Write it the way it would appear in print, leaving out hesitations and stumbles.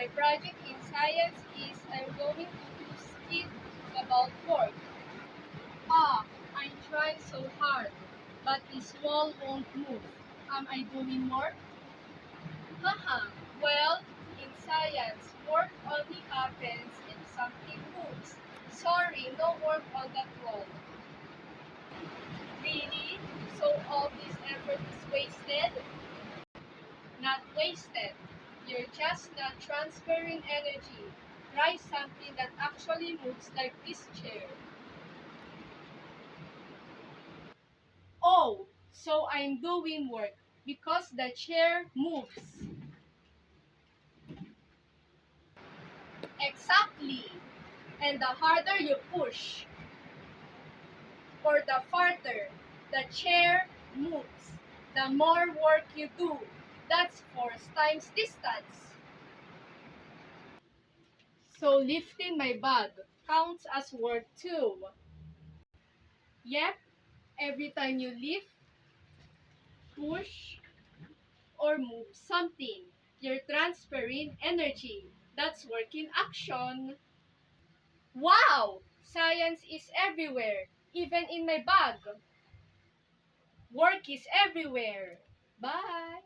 My project in science is I'm going to do skit about work. I'm trying so hard, but this wall won't move. Am I doing work? Haha, well, in science, work only happens if something moves. Sorry, no work on that wall. Really? So all this effort is wasted? Not wasted. You're just not transferring energy. Try something that actually moves like this chair. Oh, so I'm doing work because the chair moves. Exactly. And the harder you push, or the farther the chair moves, the more work you do. That's force times distance. So lifting my bag counts as work too. Yep, every time you lift, push, or move something, you're transferring energy. That's work in action. Wow! Science is everywhere, even in my bag. Work is everywhere. Bye!